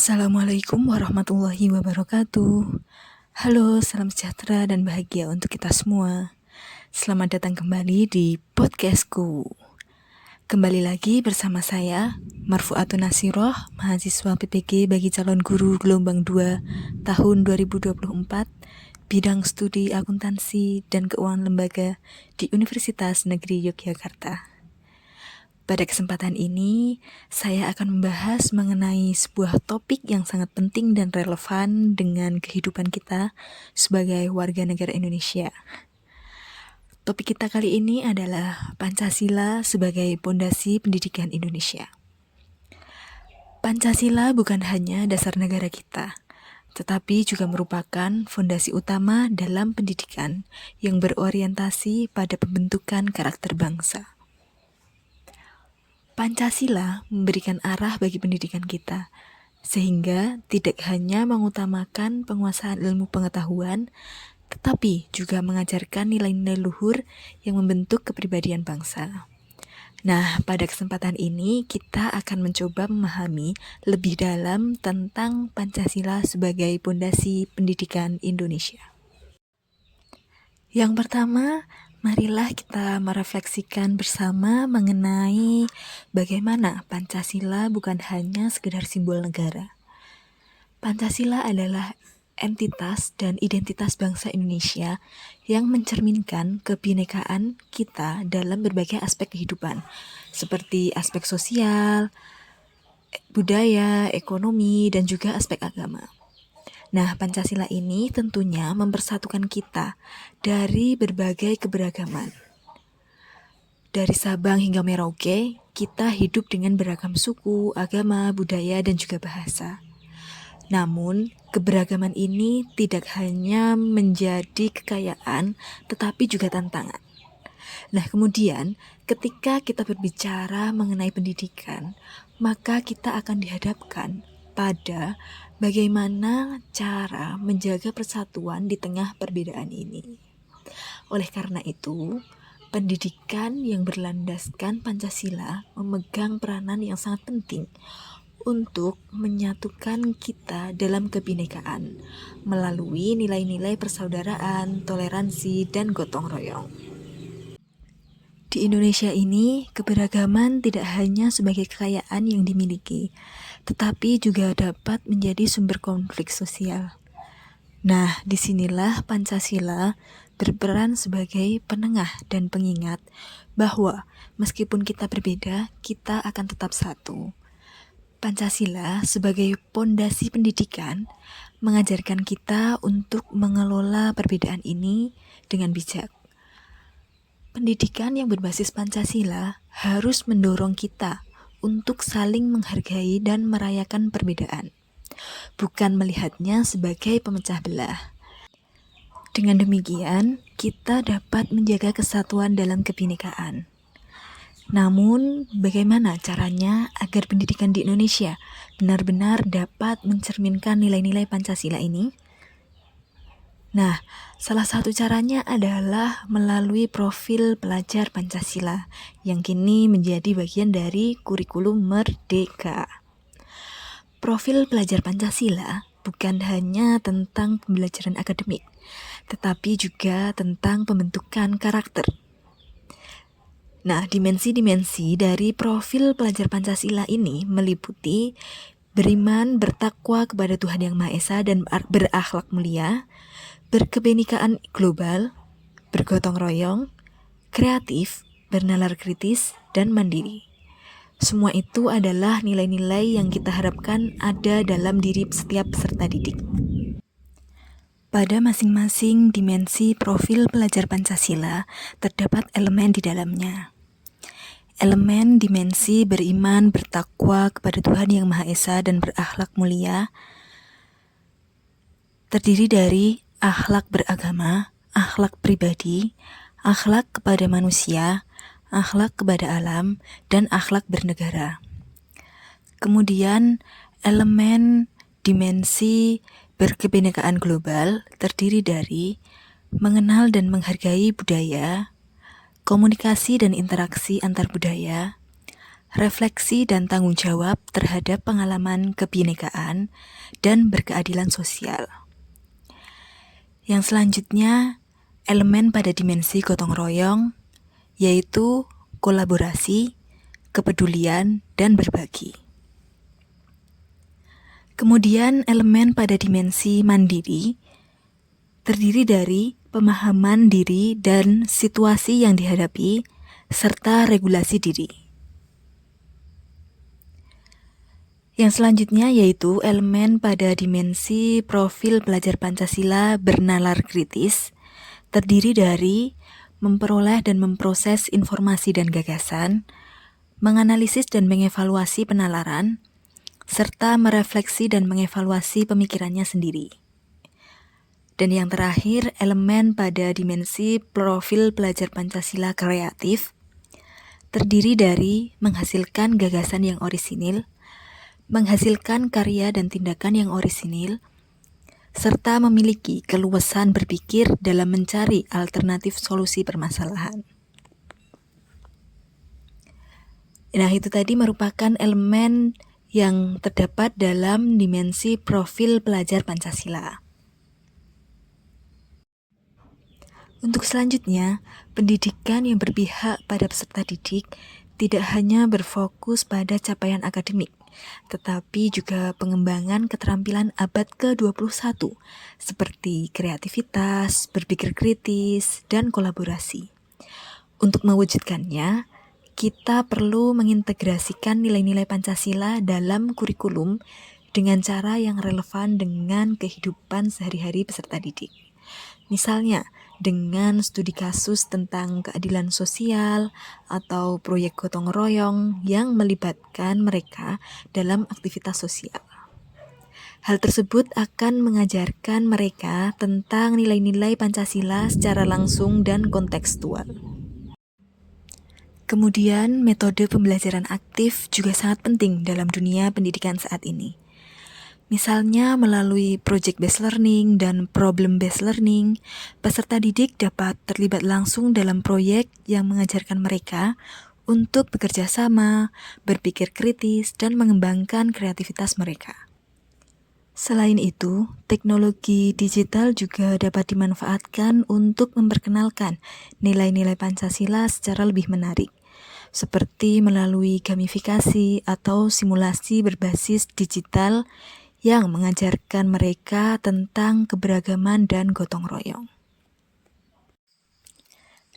Assalamualaikum warahmatullahi wabarakatuh. Halo, salam sejahtera dan bahagia untuk kita semua. Selamat datang kembali di podcastku. Kembali lagi bersama saya, Marfuatun Nasiroh, mahasiswa PPG bagi calon guru gelombang 2 tahun 2024, bidang studi akuntansi dan keuangan lembaga di Universitas Negeri Yogyakarta. Pada kesempatan ini, saya akan membahas mengenai sebuah topik yang sangat penting dan relevan dengan kehidupan kita sebagai warga negara Indonesia. Topik kita kali ini adalah Pancasila sebagai pondasi pendidikan Indonesia. Pancasila bukan hanya dasar negara kita, tetapi juga merupakan fondasi utama dalam pendidikan yang berorientasi pada pembentukan karakter bangsa. Pancasila memberikan arah bagi pendidikan kita, sehingga tidak hanya mengutamakan penguasaan ilmu pengetahuan, tetapi juga mengajarkan nilai-nilai luhur yang membentuk kepribadian bangsa. Nah, pada kesempatan ini kita akan mencoba memahami lebih dalam tentang Pancasila sebagai pondasi pendidikan Indonesia. Yang pertama, marilah kita merefleksikan bersama mengenai bagaimana Pancasila bukan hanya sekedar simbol negara. Pancasila adalah entitas dan identitas bangsa Indonesia yang mencerminkan kebinekaan kita dalam berbagai aspek kehidupan, seperti aspek sosial, budaya, ekonomi, dan juga aspek agama. Nah, Pancasila ini tentunya mempersatukan kita dari berbagai keberagaman. Dari Sabang hingga Merauke, kita hidup dengan beragam suku, agama, budaya, dan juga bahasa. Namun, keberagaman ini tidak hanya menjadi kekayaan, tetapi juga tantangan. Nah, kemudian ketika kita berbicara mengenai pendidikan, maka kita akan dihadapkan pada bagaimana cara menjaga persatuan di tengah perbedaan ini. Oleh karena itu, pendidikan yang berlandaskan Pancasila memegang peranan yang sangat penting untuk menyatukan kita dalam kebinekaan melalui nilai-nilai persaudaraan, toleransi, dan gotong royong. Di Indonesia ini, keberagaman tidak hanya sebagai kekayaan yang dimiliki, tetapi juga dapat menjadi sumber konflik sosial. Nah, disinilah Pancasila berperan sebagai penengah dan pengingat bahwa meskipun kita berbeda, kita akan tetap satu. Pancasila sebagai pondasi pendidikan mengajarkan kita untuk mengelola perbedaan ini dengan bijak. Pendidikan yang berbasis Pancasila harus mendorong kita untuk saling menghargai dan merayakan perbedaan, bukan melihatnya sebagai pemecah belah. Dengan demikian, kita dapat menjaga kesatuan dalam kebinekaan. Namun, bagaimana caranya agar pendidikan di Indonesia benar-benar dapat mencerminkan nilai-nilai Pancasila ini? Nah, salah satu caranya adalah melalui profil pelajar Pancasila yang kini menjadi bagian dari kurikulum Merdeka. Profil pelajar Pancasila bukan hanya tentang pembelajaran akademik, tetapi juga tentang pembentukan karakter. Nah, dimensi-dimensi dari profil pelajar Pancasila ini meliputi beriman, bertakwa kepada Tuhan Yang Maha Esa dan berakhlak mulia, berkebinekaan global, bergotong royong, kreatif, bernalar kritis, dan mandiri. Semua itu adalah nilai-nilai yang kita harapkan ada dalam diri setiap peserta didik. Pada masing-masing dimensi profil pelajar Pancasila, terdapat elemen di dalamnya. Elemen dimensi beriman, bertakwa kepada Tuhan Yang Maha Esa dan berakhlak mulia terdiri dari akhlak beragama, akhlak pribadi, akhlak kepada manusia, akhlak kepada alam, dan akhlak bernegara. Kemudian, elemen dimensi berkebinekaan global terdiri dari mengenal dan menghargai budaya, komunikasi dan interaksi antar budaya, refleksi dan tanggung jawab terhadap pengalaman kebinekaan dan berkeadilan sosial. Yang selanjutnya, elemen pada dimensi gotong royong, yaitu kolaborasi, kepedulian, dan berbagi. Kemudian elemen pada dimensi mandiri, terdiri dari pemahaman diri dan situasi yang dihadapi, serta regulasi diri. Yang selanjutnya yaitu elemen pada dimensi profil pelajar Pancasila bernalar kritis, terdiri dari memperoleh dan memproses informasi dan gagasan, menganalisis dan mengevaluasi penalaran, serta merefleksi dan mengevaluasi pemikirannya sendiri. Dan yang terakhir, elemen pada dimensi profil pelajar Pancasila kreatif, terdiri dari menghasilkan gagasan yang orisinil, menghasilkan karya dan tindakan yang orisinil, serta memiliki keluasan berpikir dalam mencari alternatif solusi permasalahan. Nah, itu tadi merupakan elemen yang terdapat dalam dimensi profil pelajar Pancasila. Untuk selanjutnya, pendidikan yang berpihak pada peserta didik tidak hanya berfokus pada capaian akademik, tetapi juga pengembangan keterampilan abad ke-21 seperti kreativitas, berpikir kritis, dan kolaborasi. Untuk mewujudkannya, kita perlu mengintegrasikan nilai-nilai Pancasila dalam kurikulum dengan cara yang relevan dengan kehidupan sehari-hari peserta didik. Misalnya, dengan studi kasus tentang keadilan sosial atau proyek gotong royong yang melibatkan mereka dalam aktivitas sosial. Hal tersebut akan mengajarkan mereka tentang nilai-nilai Pancasila secara langsung dan kontekstual. Kemudian, metode pembelajaran aktif juga sangat penting dalam dunia pendidikan saat ini. Misalnya melalui project-based learning dan problem-based learning, peserta didik dapat terlibat langsung dalam proyek yang mengajarkan mereka untuk bekerja sama, berpikir kritis, dan mengembangkan kreativitas mereka. Selain itu, teknologi digital juga dapat dimanfaatkan untuk memperkenalkan nilai-nilai Pancasila secara lebih menarik, seperti melalui gamifikasi atau simulasi berbasis digital yang mengajarkan mereka tentang keberagaman dan gotong royong.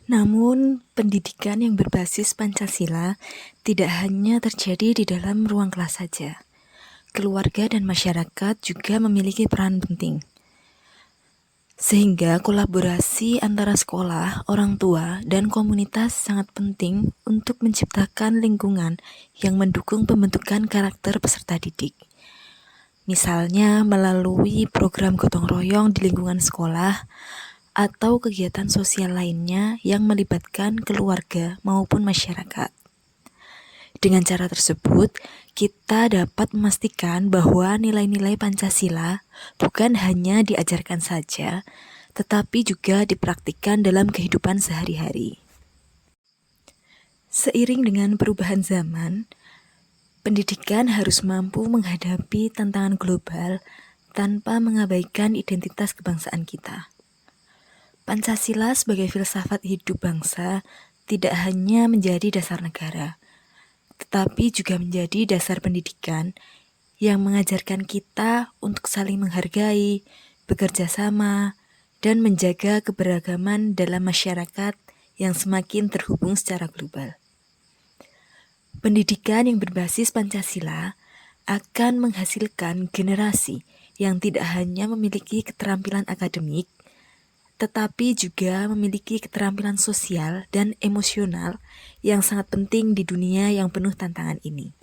Namun, pendidikan yang berbasis Pancasila tidak hanya terjadi di dalam ruang kelas saja. Keluarga dan masyarakat juga memiliki peran penting. Sehingga kolaborasi antara sekolah, orang tua, dan komunitas sangat penting untuk menciptakan lingkungan yang mendukung pembentukan karakter peserta didik. Misalnya melalui program gotong royong di lingkungan sekolah atau kegiatan sosial lainnya yang melibatkan keluarga maupun masyarakat. Dengan cara tersebut, kita dapat memastikan bahwa nilai-nilai Pancasila bukan hanya diajarkan saja, tetapi juga dipraktikkan dalam kehidupan sehari-hari. Seiring dengan perubahan zaman, pendidikan harus mampu menghadapi tantangan global tanpa mengabaikan identitas kebangsaan kita. Pancasila sebagai filsafat hidup bangsa tidak hanya menjadi dasar negara, tetapi juga menjadi dasar pendidikan yang mengajarkan kita untuk saling menghargai, bekerja sama, dan menjaga keberagaman dalam masyarakat yang semakin terhubung secara global. Pendidikan yang berbasis Pancasila akan menghasilkan generasi yang tidak hanya memiliki keterampilan akademik, tetapi juga memiliki keterampilan sosial dan emosional yang sangat penting di dunia yang penuh tantangan ini.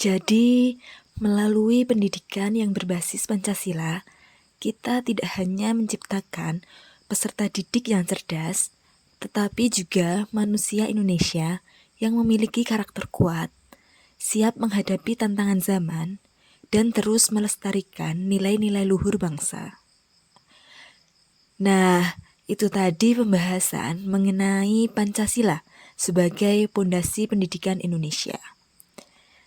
Jadi, melalui pendidikan yang berbasis Pancasila, kita tidak hanya menciptakan peserta didik yang cerdas, tetapi juga manusia Indonesia yang memiliki karakter kuat, siap menghadapi tantangan zaman, dan terus melestarikan nilai-nilai luhur bangsa. Nah, itu tadi pembahasan mengenai Pancasila sebagai pondasi pendidikan Indonesia.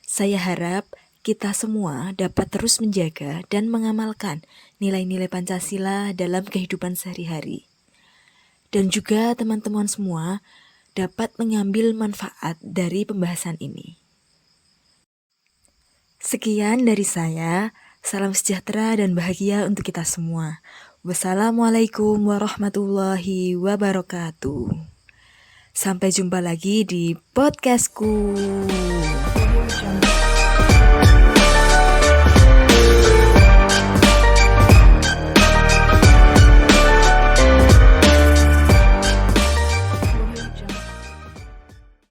Saya harap kita semua dapat terus menjaga dan mengamalkan nilai-nilai Pancasila dalam kehidupan sehari-hari. Dan juga teman-teman semua dapat mengambil manfaat dari pembahasan ini. Sekian dari saya, salam sejahtera dan bahagia untuk kita semua. Wassalamualaikum warahmatullahi wabarakatuh. Sampai jumpa lagi di podcastku.